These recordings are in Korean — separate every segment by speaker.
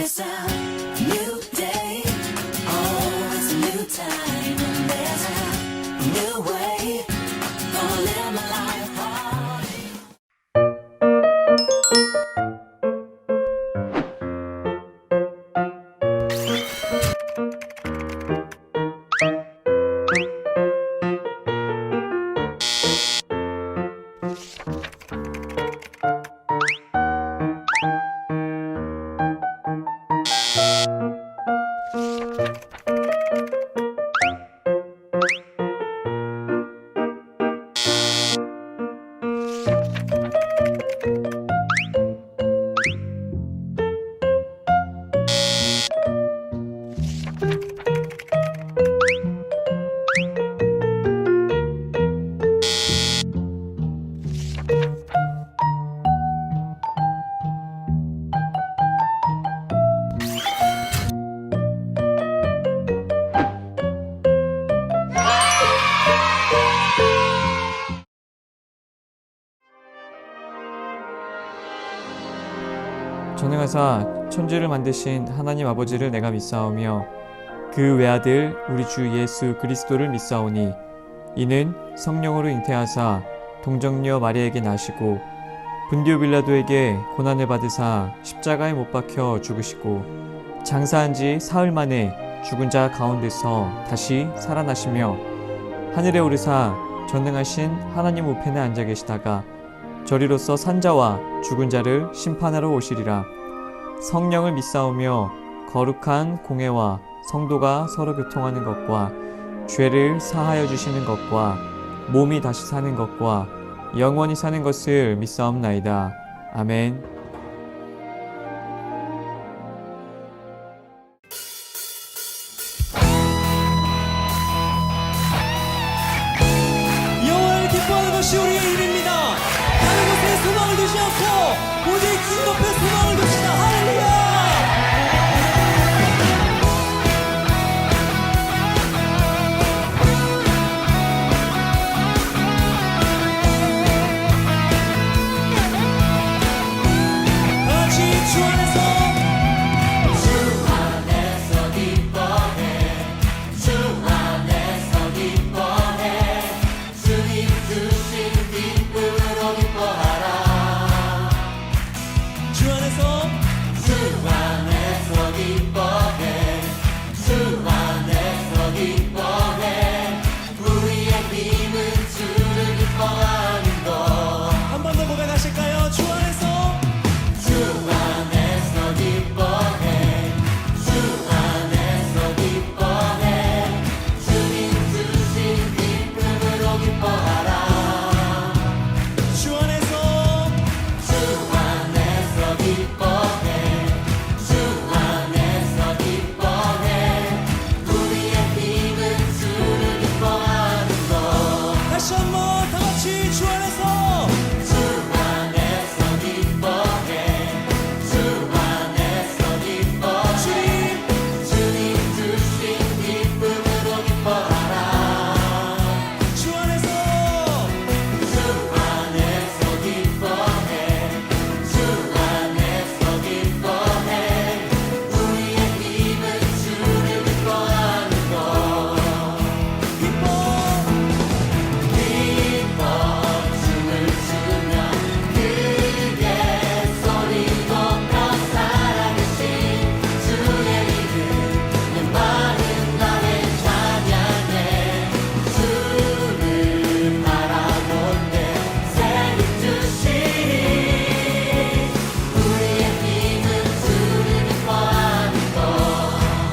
Speaker 1: It's a new day. Oh, it's a new time. And there's a new way. Gonna live my life hard.
Speaker 2: 전능하사 천지를 만드신 하나님 아버지를 내가 믿사오며 그 외아들 우리 주 예수 그리스도를 믿사오니 이는 성령으로 잉태하사 동정녀 마리아에게 나시고 분디오 빌라도에게 고난을 받으사 십자가에 못 박혀 죽으시고 장사한 지 사흘 만에 죽은 자 가운데서 다시 살아나시며 하늘에 오르사 전능하신 하나님 우편에 앉아 계시다가 저리로서 산자와 죽은 자를 심판하러 오시리라. 성령을 믿사오며 거룩한 공회와 성도가 서로 교통하는 것과 죄를 사하여 주시는 것과 몸이 다시 사는 것과 영원히 사는 것을 믿사옵나이다. 아멘.
Speaker 3: 여호와를 기뻐하는 것이 우리의 일입니다. 다른 것에 소망을 두지 않고 오직 주님 앞에 소망을 둡시다. 할렐루야. 같이 주 안에서 주 안에서 한 번 더 고백하실까요? 주 안에서 주 안에서 다시 한번 다 같이 주 안에서 주 안에서 기뻐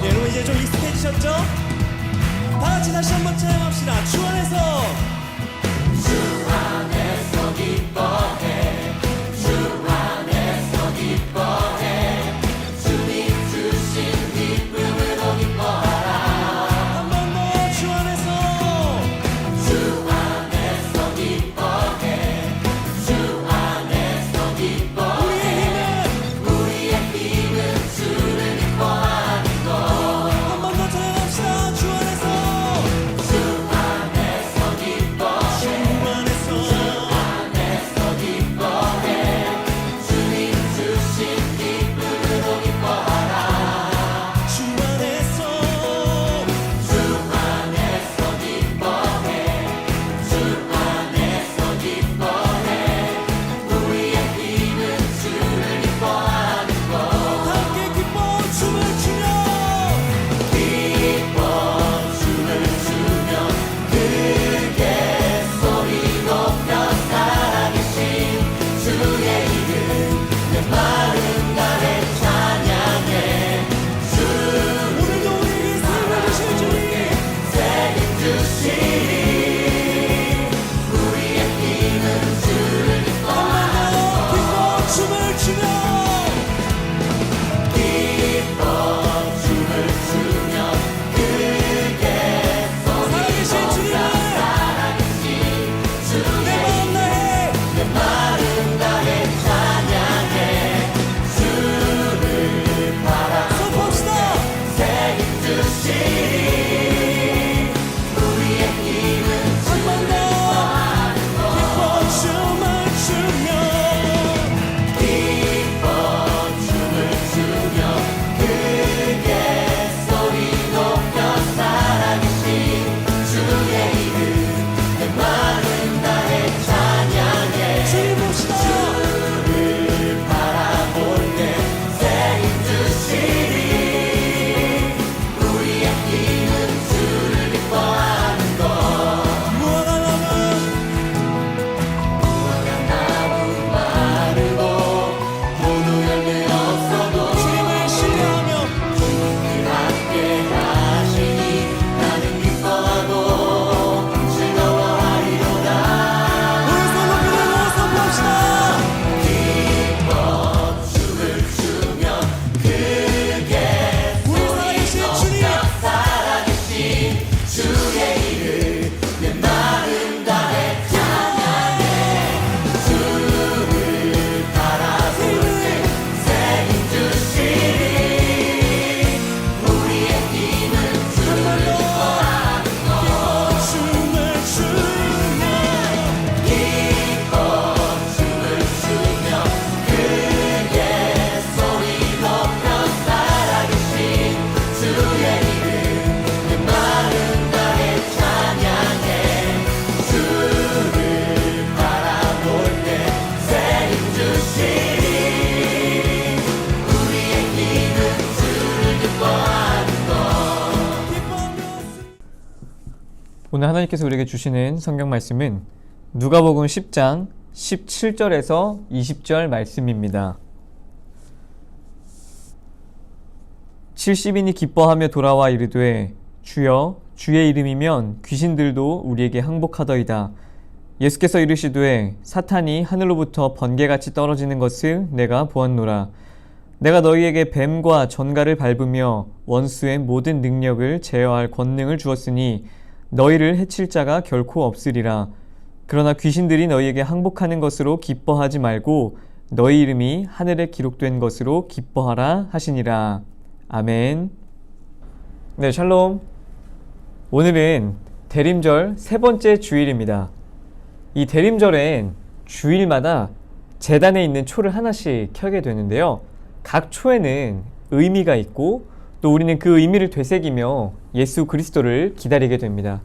Speaker 3: 네, 여러분 이제 좀 익숙해지셨죠? 다 같이 다시 한번 체험합시다. 주 안에서 한 번 더 주 안에서 우리의 힘은 한 번 더 찬양합시다. 주 안에서
Speaker 2: 오늘 하나님께서 우리에게 주시는 성경 말씀은 누가복음 10장 17절에서 20절 말씀입니다. 70인이 기뻐하며 돌아와 이르되 주여 주의 이름이면 귀신들도 우리에게 항복하더이다. 예수께서 이르시되 사탄이 하늘로부터 번개같이 떨어지는 것을 내가 보았노라. 내가 너희에게 뱀과 전갈을 밟으며 원수의 모든 능력을 제어할 권능을 주었으니 너희를 해칠 자가 결코 없으리라. 그러나 귀신들이 너희에게 항복하는 것으로 기뻐하지 말고 너희 이름이 하늘에 기록된 것으로 기뻐하라 하시니라. 아멘. 네, 샬롬. 오늘은 대림절 세 번째 주일입니다. 이 대림절엔 주일마다 제단에 있는 초를 하나씩 켜게 되는데요. 각 초에는 의미가 있고 또 우리는 그 의미를 되새기며 예수 그리스도를 기다리게 됩니다.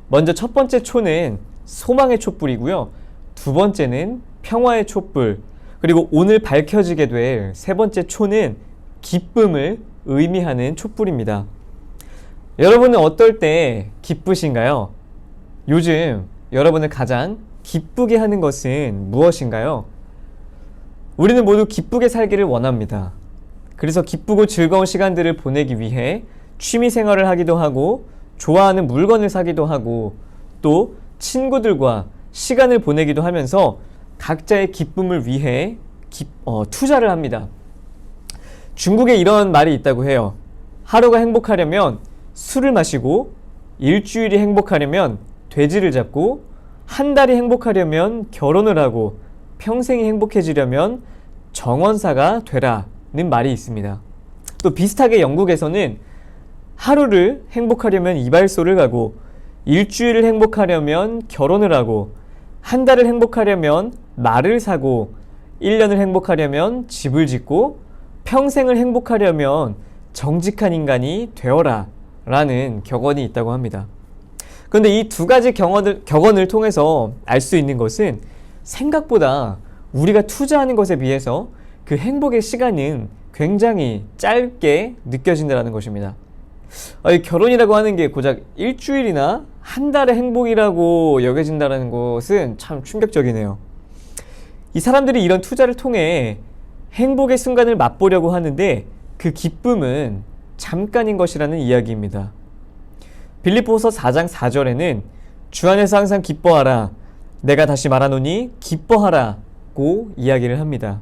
Speaker 2: 먼저 첫 번째 초는 소망의 촛불이고요. 두 번째는 평화의 촛불, 그리고 오늘 밝혀지게 될 세 번째 초는 기쁨을 의미하는 촛불입니다. 여러분은 어떨 때 기쁘신가요? 요즘 여러분을 가장 기쁘게 하는 것은 무엇인가요? 우리는 모두 기쁘게 살기를 원합니다. 그래서 기쁘고 즐거운 시간들을 보내기 위해 취미 생활을 하기도 하고 좋아하는 물건을 사기도 하고 또 친구들과 시간을 보내기도 하면서 각자의 기쁨을 위해 투자를 합니다. 중국에 이런 말이 있다고 해요. 하루가 행복하려면 술을 마시고, 일주일이 행복하려면 돼지를 잡고, 한 달이 행복하려면 결혼을 하고, 평생이 행복해지려면 정원사가 되라는 말이 있습니다. 또 비슷하게 영국에서는 하루를 행복하려면 이발소를 가고, 일주일을 행복하려면 결혼을 하고, 한 달을 행복하려면 말을 사고, 1년을 행복하려면 집을 짓고, 평생을 행복하려면 정직한 인간이 되어라 라는 격언이 있다고 합니다. 그런데 이 두 가지 격언을 통해서 알 수 있는 것은 생각보다 우리가 투자하는 것에 비해서 그 행복의 시간은 굉장히 짧게 느껴진다는 것입니다. 이 결혼이라고 하는 게 고작 일주일이나 한 달의 행복이라고 여겨진다는 것은 참 충격적이네요. 이 사람들이 이런 투자를 통해 행복의 순간을 맛보려고 하는데 그 기쁨은 잠깐인 것이라는 이야기입니다. 빌립보서 4장 4절에는 주 안에서 항상 기뻐하라. 내가 다시 말하노니 기뻐하라고 이야기를 합니다.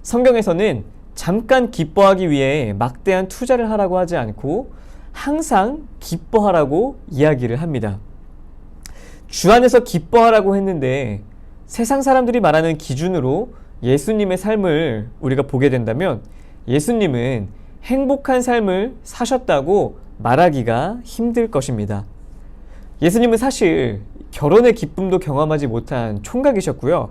Speaker 2: 성경에서는 잠깐 기뻐하기 위해 막대한 투자를 하라고 하지 않고 항상 기뻐하라고 이야기를 합니다. 주 안에서 기뻐하라고 했는데 세상 사람들이 말하는 기준으로 예수님의 삶을 우리가 보게 된다면 예수님은 행복한 삶을 사셨다고 말하기가 힘들 것입니다. 예수님은 사실 결혼의 기쁨도 경험하지 못한 총각이셨고요.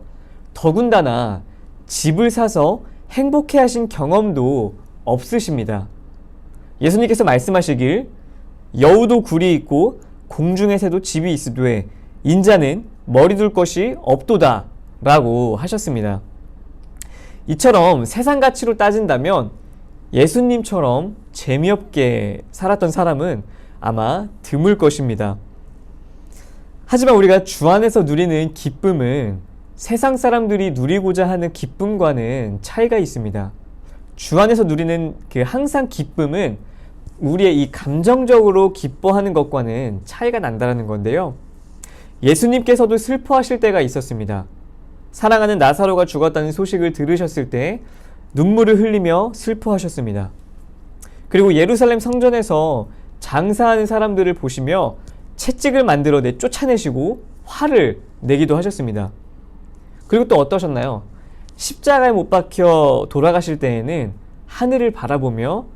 Speaker 2: 더군다나 집을 사서 행복해 하신 경험도 없으십니다. 예수님께서 말씀하시길 여우도 굴이 있고 공중의 새도 집이 있으되 인자는 머리 둘 것이 없도다 라고 하셨습니다. 이처럼 세상 가치로 따진다면 예수님처럼 재미없게 살았던 사람은 아마 드물 것입니다. 하지만 우리가 주 안에서 누리는 기쁨은 세상 사람들이 누리고자 하는 기쁨과는 차이가 있습니다. 주 안에서 누리는 그 항상 기쁨은 우리의 이 감정적으로 기뻐하는 것과는 차이가 난다는 건데요. 예수님께서도 슬퍼하실 때가 있었습니다. 사랑하는 나사로가 죽었다는 소식을 들으셨을 때 눈물을 흘리며 슬퍼하셨습니다. 그리고 예루살렘 성전에서 장사하는 사람들을 보시며 채찍을 만들어 쫓아내시고 화를 내기도 하셨습니다. 그리고 또 어떠셨나요? 십자가에 못 박혀 돌아가실 때에는 하늘을 바라보며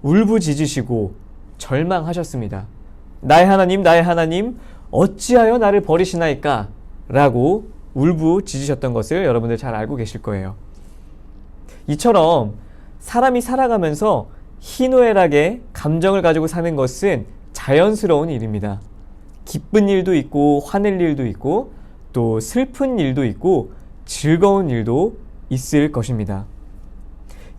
Speaker 2: 울부짖으시고 절망하셨습니다. 나의 하나님, 어찌하여 나를 버리시나이까? 라고 울부짖으셨던 것을 여러분들 잘 알고 계실 거예요. 이처럼 사람이 살아가면서 희노애락의 감정을 가지고 사는 것은 자연스러운 일입니다. 기쁜 일도 있고 화낼 일도 있고 또 슬픈 일도 있고 즐거운 일도 있을 것입니다.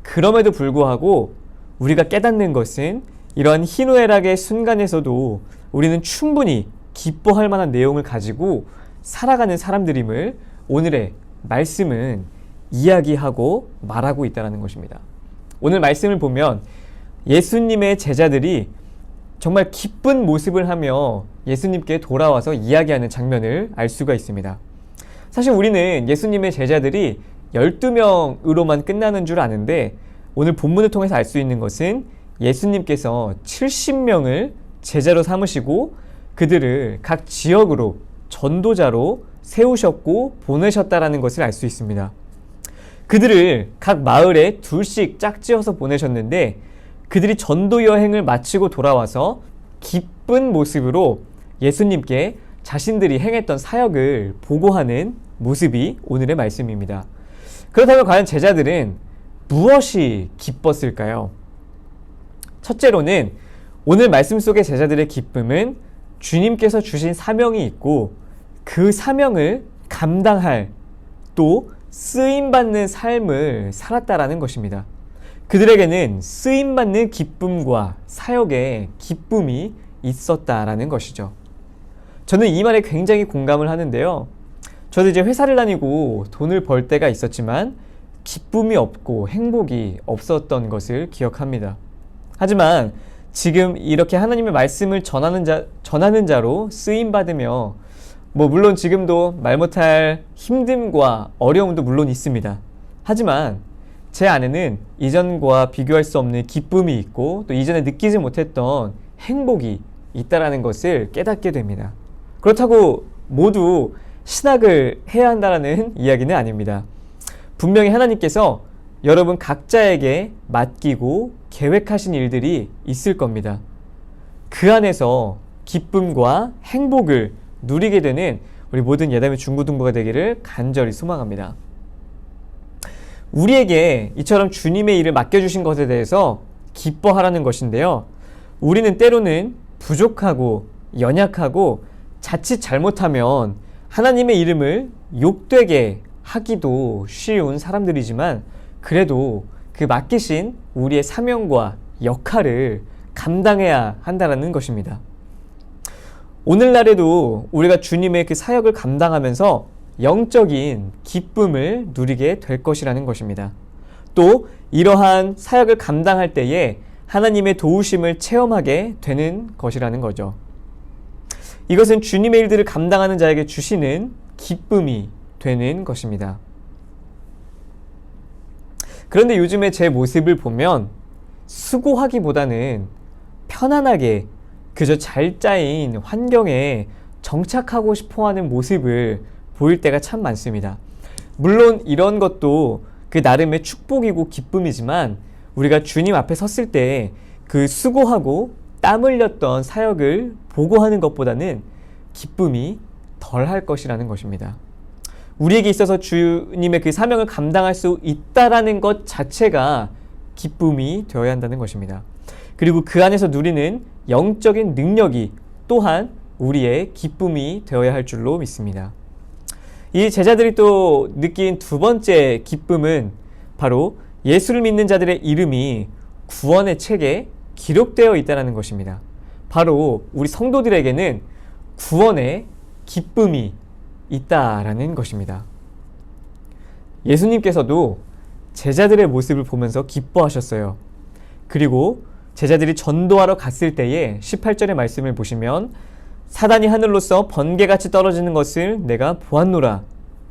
Speaker 2: 그럼에도 불구하고 우리가 깨닫는 것은 이러한 희노애락의 순간에서도 우리는 충분히 기뻐할 만한 내용을 가지고 살아가는 사람들임을 오늘의 말씀은 이야기하고 말하고 있다는 것입니다. 오늘 말씀을 보면 예수님의 제자들이 정말 기쁜 모습을 하며 예수님께 돌아와서 이야기하는 장면을 알 수가 있습니다. 사실 우리는 예수님의 제자들이 12명으로만 끝나는 줄 아는데 오늘 본문을 통해서 알 수 있는 것은 예수님께서 70명을 제자로 삼으시고 그들을 각 지역으로 전도자로 세우셨고 보내셨다라는 것을 알 수 있습니다. 그들을 각 마을에 둘씩 짝지어서 보내셨는데 그들이 전도 여행을 마치고 돌아와서 기쁜 모습으로 예수님께 자신들이 행했던 사역을 보고하는 모습이 오늘의 말씀입니다. 그렇다면 과연 제자들은 무엇이 기뻤을까요? 첫째로는 오늘 말씀 속의 제자들의 기쁨은 주님께서 주신 사명이 있고 그 사명을 감당할 또 쓰임받는 삶을 살았다라는 것입니다. 그들에게는 쓰임받는 기쁨과 사역의 기쁨이 있었다라는 것이죠. 저는 이 말에 굉장히 공감을 하는데요. 저도 이제 회사를 다니고 돈을 벌 때가 있었지만 기쁨이 없고 행복이 없었던 것을 기억합니다. 하지만 지금 이렇게 하나님의 말씀을 전하는 자로 쓰임받으며 물론 지금도 말 못할 힘듦과 어려움도 물론 있습니다. 하지만 제 안에는 이전과 비교할 수 없는 기쁨이 있고 또 이전에 느끼지 못했던 행복이 있다라는 것을 깨닫게 됩니다. 그렇다고 모두 신학을 해야 한다는 이야기는 아닙니다. 분명히 하나님께서 여러분 각자에게 맡기고 계획하신 일들이 있을 겁니다. 그 안에서 기쁨과 행복을 누리게 되는 우리 모든 예담의 중고등부가 되기를 간절히 소망합니다. 우리에게 이처럼 주님의 일을 맡겨주신 것에 대해서 기뻐하라는 것인데요. 우리는 때로는 부족하고 연약하고 자칫 잘못하면 하나님의 이름을 욕되게 하기도 쉬운 사람들이지만 그래도 그 맡기신 우리의 사명과 역할을 감당해야 한다는 것입니다. 오늘날에도 우리가 주님의 그 사역을 감당하면서 영적인 기쁨을 누리게 될 것이라는 것입니다. 또 이러한 사역을 감당할 때에 하나님의 도우심을 체험하게 되는 것이라는 거죠. 이것은 주님의 일들을 감당하는 자에게 주시는 기쁨이 되는 것입니다. 그런데 요즘에 제 모습을 보면 수고하기보다는 편안하게 그저 잘 짜인 환경에 정착하고 싶어하는 모습을 보일 때가 참 많습니다. 물론 이런 것도 그 나름의 축복이고 기쁨이지만 우리가 주님 앞에 섰을 때 그 수고하고 땀 흘렸던 사역을 보고하는 것보다는 기쁨이 덜할 것이라는 것입니다. 우리에게 있어서 주님의 그 사명을 감당할 수 있다라는 것 자체가 기쁨이 되어야 한다는 것입니다. 그리고 그 안에서 누리는 영적인 능력이 또한 우리의 기쁨이 되어야 할 줄로 믿습니다. 이 제자들이 또 느낀 두 번째 기쁨은 바로 예수를 믿는 자들의 이름이 구원의 책에 기록되어 있다는 것입니다. 바로 우리 성도들에게는 구원의 기쁨이 있다라는 것입니다. 예수님께서도 제자들의 모습을 보면서 기뻐하셨어요. 그리고 제자들이 전도하러 갔을 때에 18절의 말씀을 보시면 사단이 하늘로서 번개같이 떨어지는 것을 내가 보았노라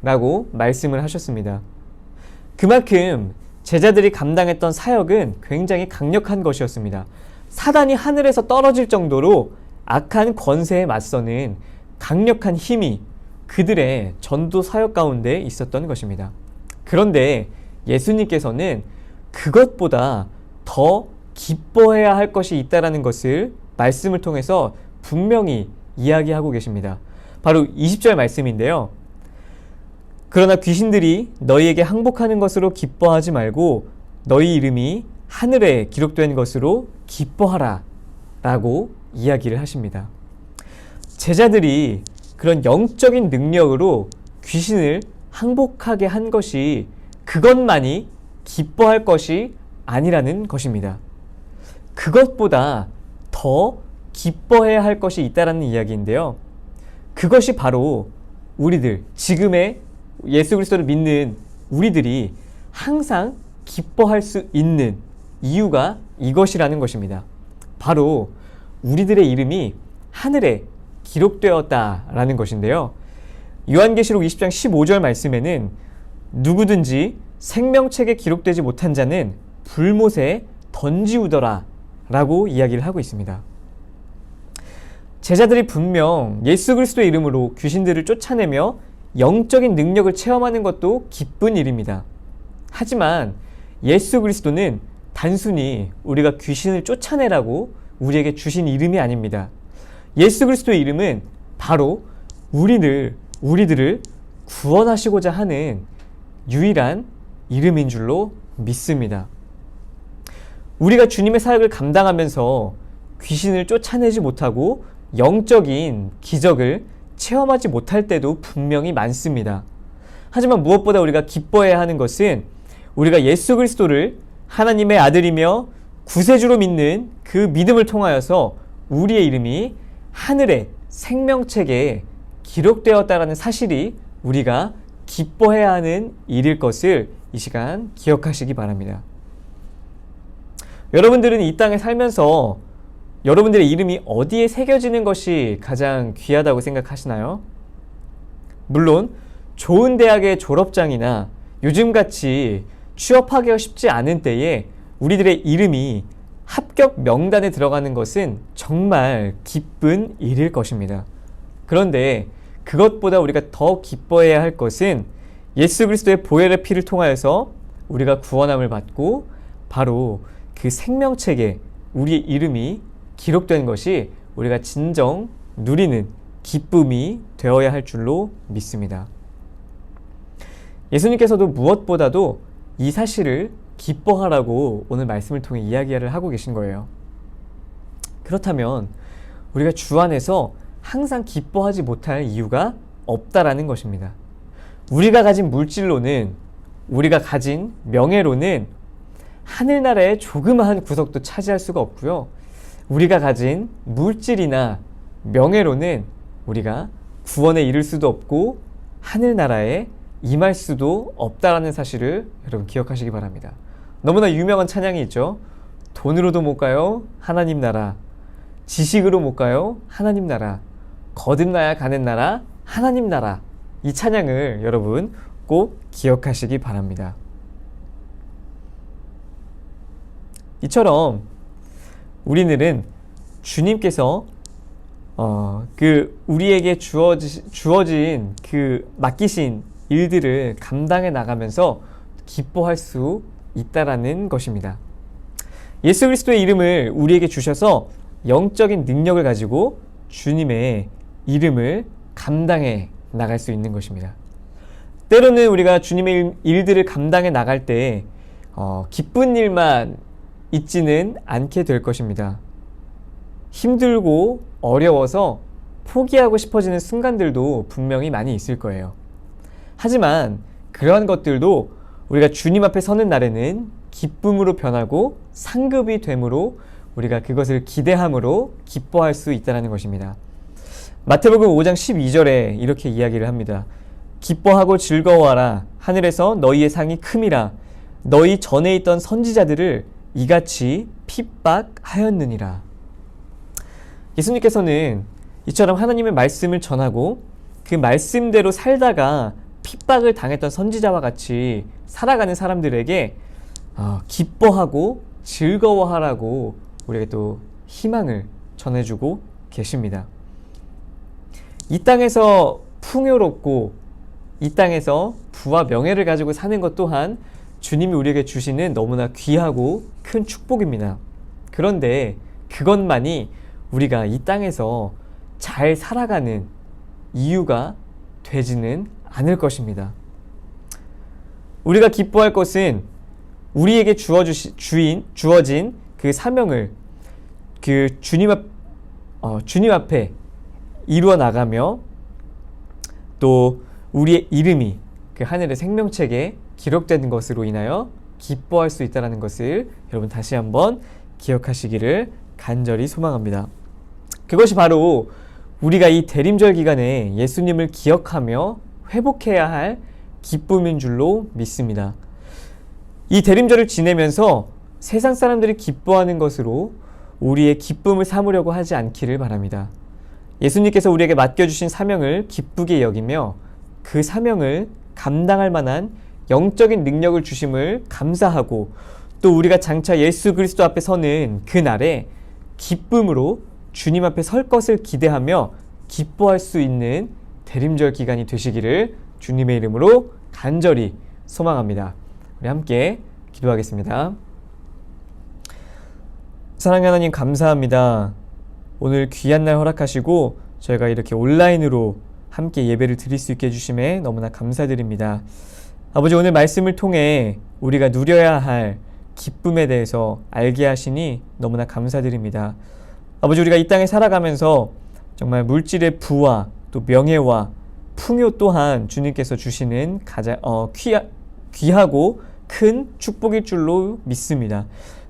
Speaker 2: 라고 말씀을 하셨습니다. 그만큼 제자들이 감당했던 사역은 굉장히 강력한 것이었습니다. 사단이 하늘에서 떨어질 정도로 악한 권세에 맞서는 강력한 힘이 그들의 전도 사역 가운데 있었던 것입니다. 그런데 예수님께서는 그것보다 더 기뻐해야 할 것이 있다는 것을 말씀을 통해서 분명히 이야기하고 계십니다. 바로 20절 말씀인데요. 그러나 귀신들이 너희에게 항복하는 것으로 기뻐하지 말고 너희 이름이 하늘에 기록된 것으로 기뻐하라 라고 이야기를 하십니다. 제자들이 그런 영적인 능력으로 귀신을 항복하게 한 것이 그것만이 기뻐할 것이 아니라는 것입니다. 그것보다 더 기뻐해야 할 것이 있다라는 이야기인데요. 그것이 바로 우리들, 지금의 예수 그리스도를 믿는 우리들이 항상 기뻐할 수 있는 이유가 이것이라는 것입니다. 바로 우리들의 이름이 하늘에 기록되었다라는 것인데요. 요한계시록 20장 15절 말씀에는 누구든지 생명책에 기록되지 못한 자는 불못에 던지우더라 라고 이야기를 하고 있습니다. 제자들이 분명 예수 그리스도의 이름으로 귀신들을 쫓아내며 영적인 능력을 체험하는 것도 기쁜 일입니다. 하지만 예수 그리스도는 단순히 우리가 귀신을 쫓아내라고 우리에게 주신 이름이 아닙니다. 예수 그리스도의 이름은 바로 우리들을 구원하시고자 하는 유일한 이름인 줄로 믿습니다. 우리가 주님의 사역을 감당하면서 귀신을 쫓아내지 못하고 영적인 기적을 체험하지 못할 때도 분명히 많습니다. 하지만 무엇보다 우리가 기뻐해야 하는 것은 우리가 예수 그리스도를 하나님의 아들이며 구세주로 믿는 그 믿음을 통하여서 우리의 이름이 하늘의 생명책에 기록되었다라는 사실이 우리가 기뻐해야 하는 일일 것을 이 시간 기억하시기 바랍니다. 여러분들은 이 땅에 살면서 여러분들의 이름이 어디에 새겨지는 것이 가장 귀하다고 생각하시나요? 물론 좋은 대학의 졸업장이나 요즘같이 취업하기가 쉽지 않은 때에 우리들의 이름이 합격 명단에 들어가는 것은 정말 기쁜 일일 것입니다. 그런데 그것보다 우리가 더 기뻐해야 할 것은 예수 그리스도의 보혈의 피를 통하여서 우리가 구원함을 받고 바로 그 생명책에 우리의 이름이 기록된 것이 우리가 진정 누리는 기쁨이 되어야 할 줄로 믿습니다. 예수님께서도 무엇보다도 이 사실을 기뻐하라고 오늘 말씀을 통해 이야기를 하고 계신 거예요. 그렇다면 우리가 주 안에서 항상 기뻐하지 못할 이유가 없다라는 것입니다. 우리가 가진 물질로는, 우리가 가진 명예로는 하늘나라의 조그마한 구석도 차지할 수가 없고요. 우리가 가진 물질이나 명예로는 우리가 구원에 이를 수도 없고 하늘나라에 임할 수도 없다라는 사실을 여러분 기억하시기 바랍니다. 너무나 유명한 찬양이 있죠. 돈으로도 못 가요, 하나님 나라. 지식으로 못 가요, 하나님 나라. 거듭나야 가는 나라, 하나님 나라. 이 찬양을 여러분 꼭 기억하시기 바랍니다. 이처럼 우리는 주님께서 우리에게 주어진 그 맡기신 일들을 감당해 나가면서 기뻐할 수 있다라는 것입니다. 예수 그리스도의 이름을 우리에게 주셔서 영적인 능력을 가지고 주님의 이름을 감당해 나갈 수 있는 것입니다. 때로는 우리가 주님의 일들을 감당해 나갈 때 기쁜 일만 있지는 않게 될 것입니다. 힘들고 어려워서 포기하고 싶어지는 순간들도 분명히 많이 있을 거예요. 하지만 그러한 것들도 우리가 주님 앞에 서는 날에는 기쁨으로 변하고 상급이 되므로 우리가 그것을 기대함으로 기뻐할 수 있다는 것입니다. 마태복음 5장 12절에 이렇게 이야기를 합니다. 기뻐하고 즐거워하라. 하늘에서 너희의 상이 큼이라. 너희 전에 있던 선지자들을 이같이 핍박하였느니라. 예수님께서는 이처럼 하나님의 말씀을 전하고 그 말씀대로 살다가 핍박을 당했던 선지자와 같이 살아가는 사람들에게 기뻐하고 즐거워하라고 우리에게 또 희망을 전해주고 계십니다. 이 땅에서 풍요롭고 이 땅에서 부와 명예를 가지고 사는 것 또한 주님이 우리에게 주시는 너무나 귀하고 큰 축복입니다. 그런데 그것만이 우리가 이 땅에서 잘 살아가는 이유가 되지는 않을 것입니다. 우리가 기뻐할 것은 우리에게 주어진 그 사명을 그 주님 앞에 이루어 나가며 또 우리의 이름이 그 하늘의 생명책에 기록된 것으로 인하여 기뻐할 수 있다는 것을 여러분 다시 한번 기억하시기를 간절히 소망합니다. 그것이 바로 우리가 이 대림절 기간에 예수님을 기억하며 회복해야 할 기쁨인 줄로 믿습니다. 이 대림절을 지내면서 세상 사람들이 기뻐하는 것으로 우리의 기쁨을 삼으려고 하지 않기를 바랍니다. 예수님께서 우리에게 맡겨주신 사명을 기쁘게 여기며 그 사명을 감당할 만한 영적인 능력을 주심을 감사하고 또 우리가 장차 예수 그리스도 앞에 서는 그날에 기쁨으로 주님 앞에 설 것을 기대하며 기뻐할 수 있는 대림절 기간이 되시기를 주님의 이름으로 간절히 소망합니다. 우리 함께 기도하겠습니다. 사랑하는 하나님 감사합니다. 오늘 귀한 날 허락하시고 저희가 이렇게 온라인으로 함께 예배를 드릴 수 있게 해주심에 너무나 감사드립니다. 아버지, 오늘 말씀을 통해 우리가 누려야 할 기쁨에 대해서 알게 하시니 너무나 감사드립니다. 아버지, 우리가 이 땅에 살아가면서 정말 물질의 부와 또 명예와 풍요 또한 주님께서 주시는 가장 귀하고 큰 축복일 줄로 믿습니다.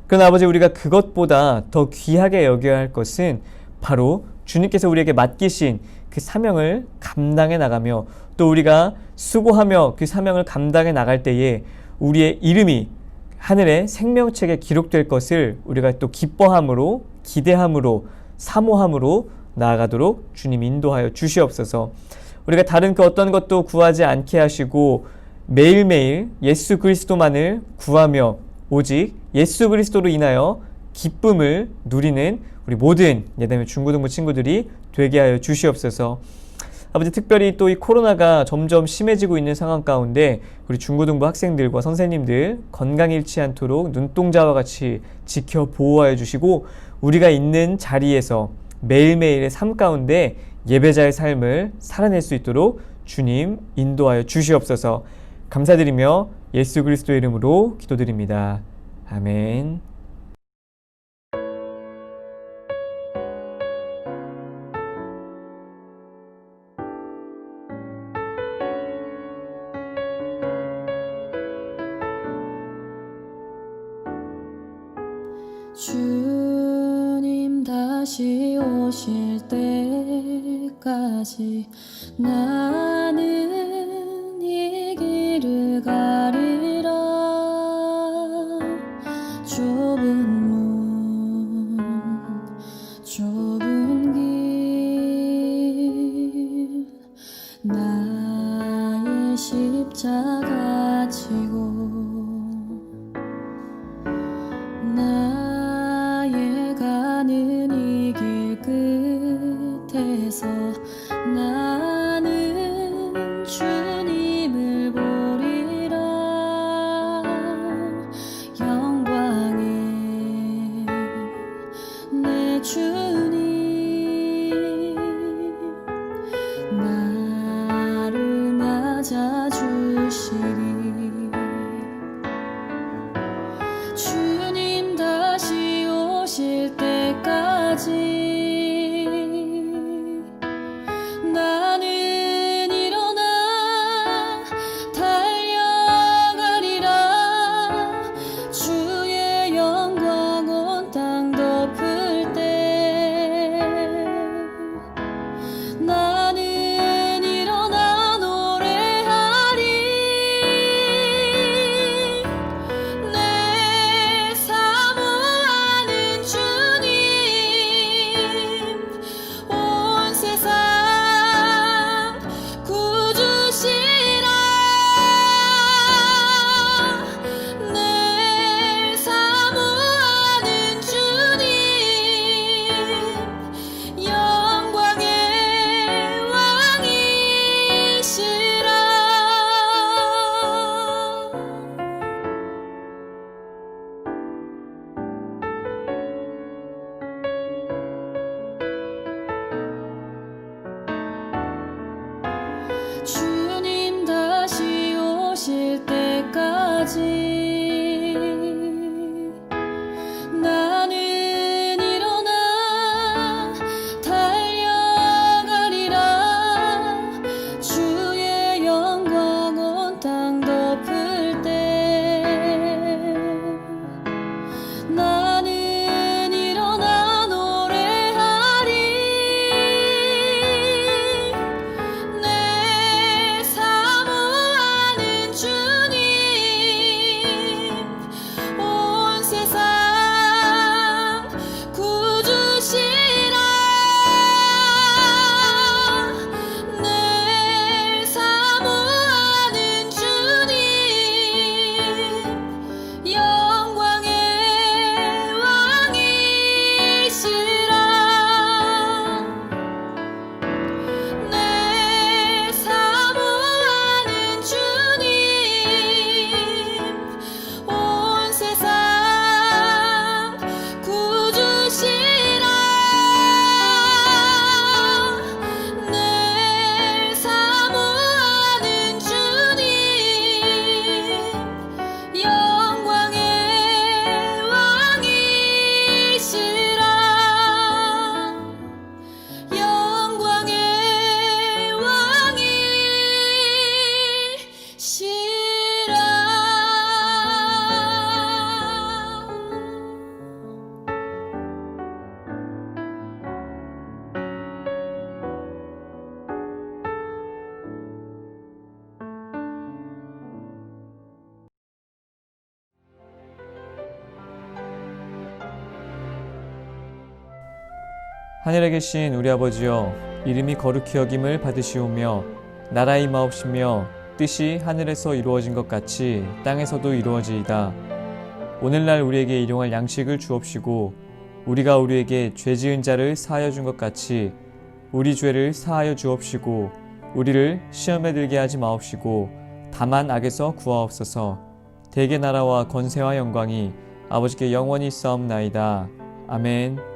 Speaker 2: 그러나 아버지, 우리가 그것보다 더 귀하게 여겨야 할 것은 바로 주님께서 우리에게 맡기신 그 사명을 감당해 나가며 또 우리가 수고하며 그 사명을 감당해 나갈 때에 우리의 이름이 하늘의 생명책에 기록될 것을 우리가 또 기뻐함으로 기대함으로 사모함으로 나아가도록 주님 인도하여 주시옵소서. 우리가 다른 그 어떤 것도 구하지 않게 하시고 매일매일 예수 그리스도만을 구하며 오직 예수 그리스도로 인하여 기쁨을 누리는 우리 모든 예담의 중고등부 친구들이 되게 하여 주시옵소서. 아버지, 특별히 또 이 코로나가 점점 심해지고 있는 상황 가운데 우리 중고등부 학생들과 선생님들 건강 잃지 않도록 눈동자와 같이 지켜 보호하여 주시고 우리가 있는 자리에서 매일매일의 삶 가운데 예배자의 삶을 살아낼 수 있도록 주님 인도하여 주시옵소서. 감사드리며 예수 그리스도의 이름으로 기도드립니다. 아멘.
Speaker 4: 주님 다시 오실 때까지 나는 이 길을 가리라. 좁은 문 좁은 길 나의 십자가 지고 나의 가는 이 길 끝에서 나는 주님을 보리라. 영광의 내 주님 나를 맞아주시리. 주님 다시 오실 때까지 나는 일어나 달려가리라. 주의 영광 온 땅 덮을 때 나는 일어나 노래하리. 내 사모하는 주님
Speaker 2: 하늘에 계신 우리 아버지여, 이름이 거룩히 여김을 받으시오며 나라의 임하옵시며 뜻이 하늘에서 이루어진 것 같이 땅에서도 이루어지이다. 오늘날 우리에게 일용할 양식을 주옵시고 우리가 우리에게 죄 지은 자를 사하여 준 것 같이 우리 죄를 사하여 주옵시고 우리를 시험에 들게 하지 마옵시고 다만 악에서 구하옵소서. 대개 나라와 권세와 영광이 아버지께 영원히 있사옵나이다. 아멘.